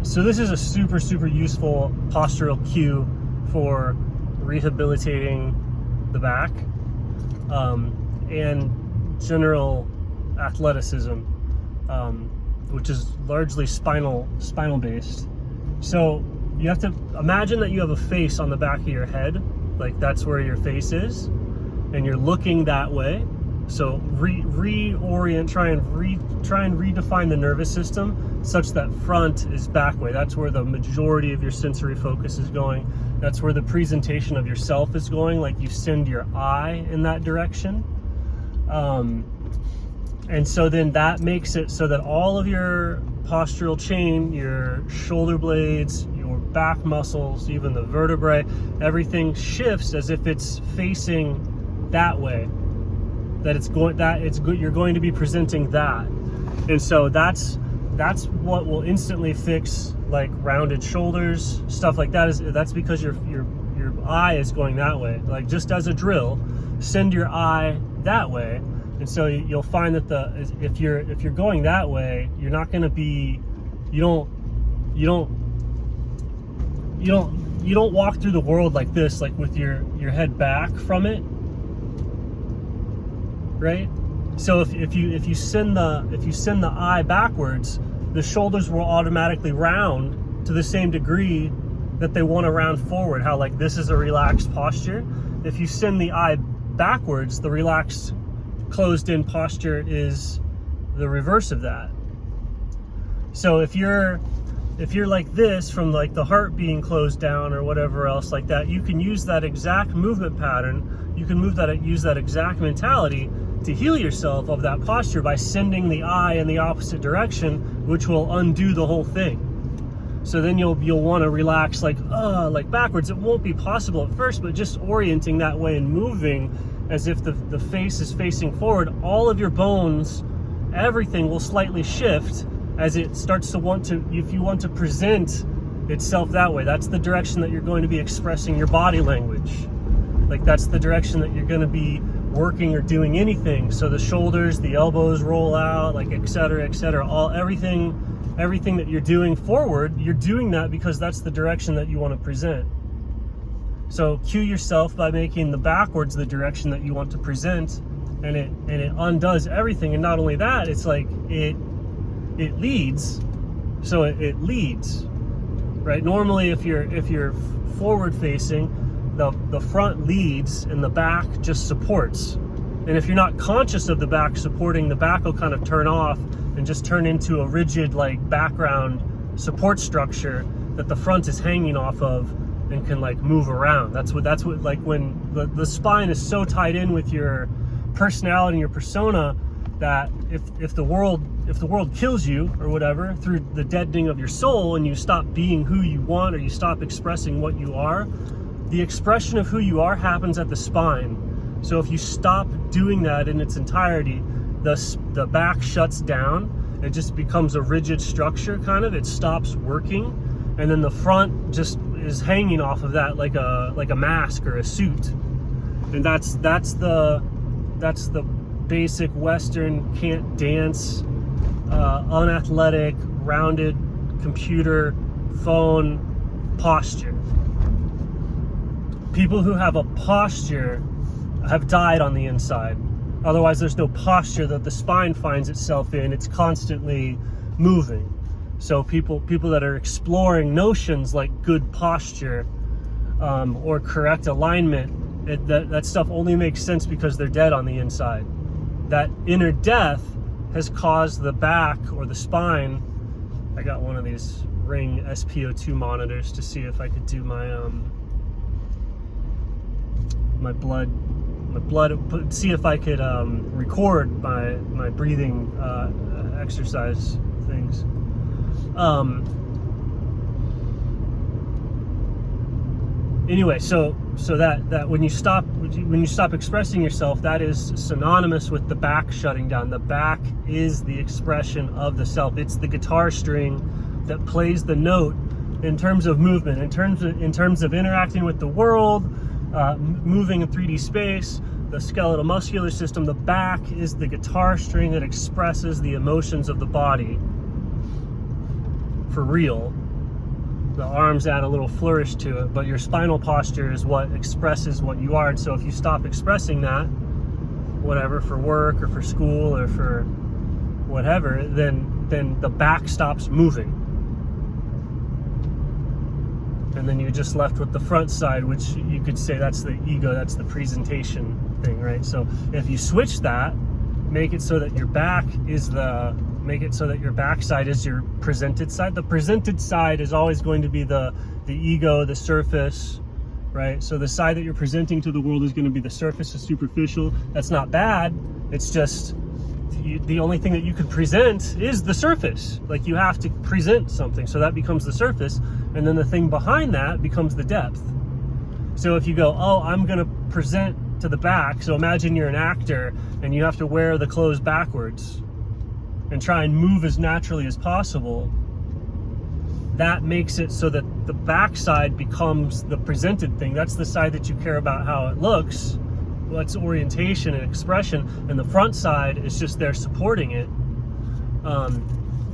So this is a super, super useful postural cue for rehabilitating the back and general athleticism, which is largely spinal based. So you have to imagine that you have a face on the back of your head, like that's where your face is, and you're looking that way. So reorient, try and redefine the nervous system such that front is back way. That's where the majority of your sensory focus is going. That's where the presentation of yourself is going. Like you send your eye in that direction. And so then that makes it so that all of your postural chain, your shoulder blades, your back muscles, even the vertebrae, everything shifts as if it's facing that way. You're going to be presenting that. And so that's what will instantly fix like rounded shoulders, stuff like that. That's because your eye is going that way. Like just as a drill, send your eye that way. And so you'll find that if you're going that way, you're not going to be, you don't walk through the world like this, like with your head back from it. Right? So if you send the eye backwards, the shoulders will automatically round to the same degree that they want to round forward. How like this is a relaxed posture. If you send the eye backwards, the relaxed closed in posture is the reverse of that. So if you're like this, from like the heart being closed down or whatever else like that, you can use that exact movement pattern. You can use that exact mentality to heal yourself of that posture by sending the eye in the opposite direction, which will undo the whole thing. So then you'll want to relax like backwards. It won't be possible at first, but just orienting that way and moving as if the face is facing forward, all of your bones, everything will slightly shift as it starts to if you want to present itself that way. That's the direction that you're going to be expressing your body language. Like that's the direction that you're going to be working or doing anything. So the shoulders, the elbows roll out, like et cetera, everything that you're doing forward, you're doing that because that's the direction that you want to present. So cue yourself by making the backwards the direction that you want to present, and it undoes everything. And not only that, it's like it leads. So it leads, right? Normally if you're forward facing, the front leads and the back just supports. And if you're not conscious of the back supporting, the back will kind of turn off and just turn into a rigid like background support structure that the front is hanging off of and can like move around. That's what like when the spine is so tied in with your personality and your persona that if the world kills you or whatever through the deadening of your soul, and you stop being who you want, or you stop expressing what you are, the expression of who you are happens at the spine. So if you stop doing that in its entirety, the back shuts down. It just becomes a rigid structure, kind of. It stops working, and then the front just is hanging off of that like a mask or a suit. And that's the basic Western can't dance, unathletic, rounded computer phone posture. People who have a posture have died on the inside. Otherwise, there's no posture that the spine finds itself in. It's constantly moving. So people that are exploring notions like good posture or correct alignment, that stuff only makes sense because they're dead on the inside. That inner death has caused the back or the spine. I got one of these Ring SpO2 monitors to see if I could do my blood, see if I could record my breathing exercise things. Anyway, so that when you stop expressing yourself, that is synonymous with the back shutting down. The back is the expression of the self. It's the guitar string that plays the note in terms of movement, in terms of interacting with the world, moving in 3D space, the skeletal muscular system. The back is the guitar string that expresses the emotions of the body. for real. The arms add a little flourish to it, but your spinal posture is what expresses what you are. And so if you stop expressing that, whatever, for work or for school or for whatever, then the back stops moving. And then you're just left with the front side, which you could say that's the ego, that's the presentation thing, right? So if you switch that, make it so that your back is make it so that your backside is your presented side. The presented side is always going to be the ego, the surface, right? So the side that you're presenting to the world is going to be the surface, the superficial. That's not bad. It's just the only thing that you could present is the surface. Like, you have to present something, so that becomes the surface, and then the thing behind that becomes the depth. So if you go, oh, I'm going to present to the back, so imagine you're an actor and you have to wear the clothes backwards and try and move as naturally as possible. That makes it so that the backside becomes the presented thing. That's the side that you care about how it looks. What's orientation and expression, and the front side is just there supporting it.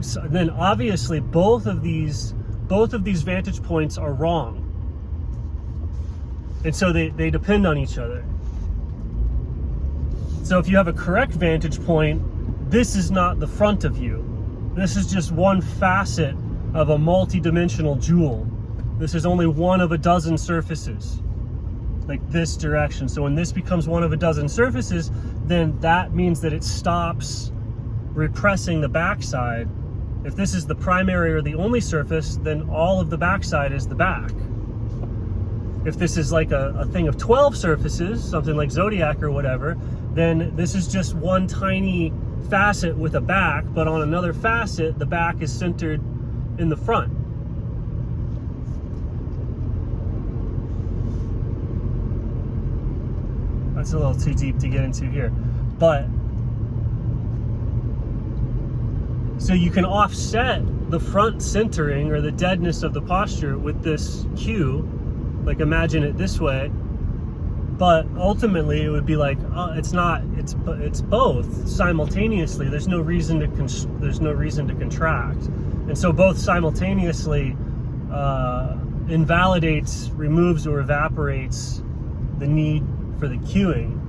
So then obviously both of these vantage points are wrong, and so they depend on each other. So if you have a correct vantage point, this is not the front of you. This is just one facet of a multi-dimensional jewel. This is only one of a dozen surfaces, like this direction. So when this becomes one of a dozen surfaces, then that means that it stops repressing the backside. If this is the primary or the only surface, then all of the backside is the back. If this is like a thing of 12 surfaces, something like Zodiac or whatever, then this is just one tiny facet with a back, but on another facet, the back is centered in the front. That's a little too deep to get into here. But so you can offset the front centering or the deadness of the posture with this cue, like imagine it this way, but ultimately it would be like, it's both simultaneously. There's no reason to contract, and so both simultaneously invalidates, removes, or evaporates the need for the cueing.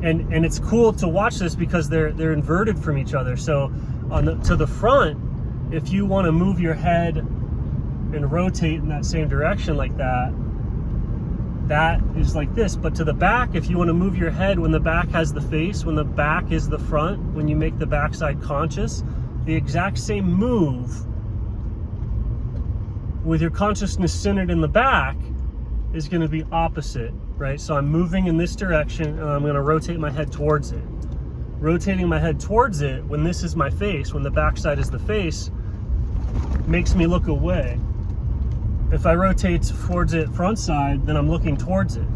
And it's cool to watch this because they're inverted from each other. So to the front, if you want to move your head and rotate in that same direction like that, that is like this. But to the back, if you want to move your head when the back has the face, when the back is the front, when you make the backside conscious, the exact same move with your consciousness centered in the back is going to be opposite, right? So I'm moving in this direction and I'm going to rotate my head towards it. Rotating my head towards it, when this is my face, when the backside is the face, makes me look away. If I rotate towards it front side, then I'm looking towards it.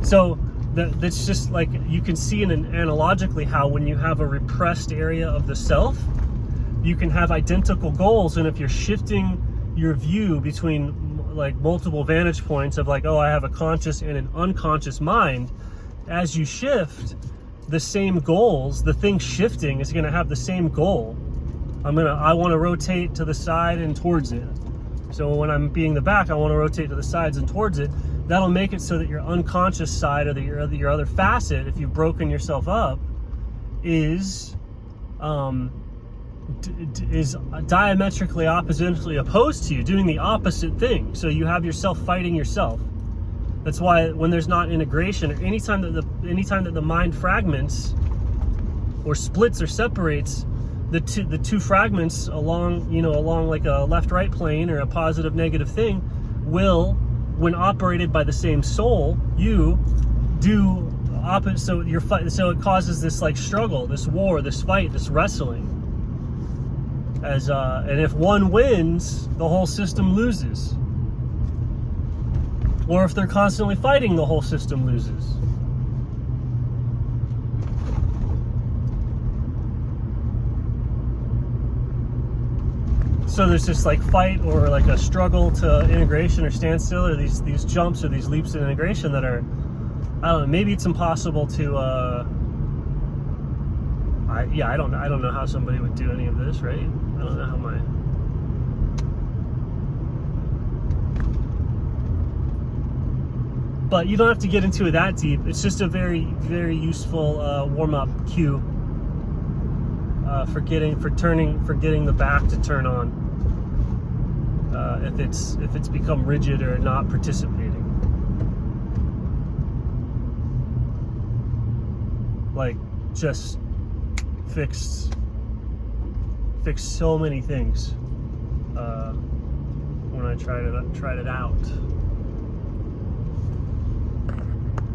So that's just like, you can see analogically how when you have a repressed area of the self, you can have identical goals. And if you're shifting your view between like multiple vantage points of like, oh, I have a conscious and an unconscious mind, as you shift the same goals, the thing shifting is going to have the same goal. I want to rotate to the side and towards it. So when I'm being the back, I want to rotate to the sides and towards it. That'll make it so that your unconscious side, or your other facet, if you've broken yourself up, is diametrically oppositely opposed to you, doing the opposite thing. So you have yourself fighting yourself. That's why when there's not integration, or anytime that the mind fragments or splits or separates, the two fragments along like a left-right plane or a positive negative thing will, when operated by the same soul, you do opposite. So it causes this like struggle, this war, this fight, this wrestling. And if one wins, the whole system loses. Or if they're constantly fighting, the whole system loses. So there's this like fight or like a struggle to integration or standstill, or these jumps or these leaps in integration that are, I don't know, maybe it's impossible to I don't know how somebody would do any of this, right? I don't know how But you don't have to get into it that deep. It's just a very, very useful warm-up cue for getting the back to turn on if it's become rigid or not participating. Like, just fixed so many things when I tried it out.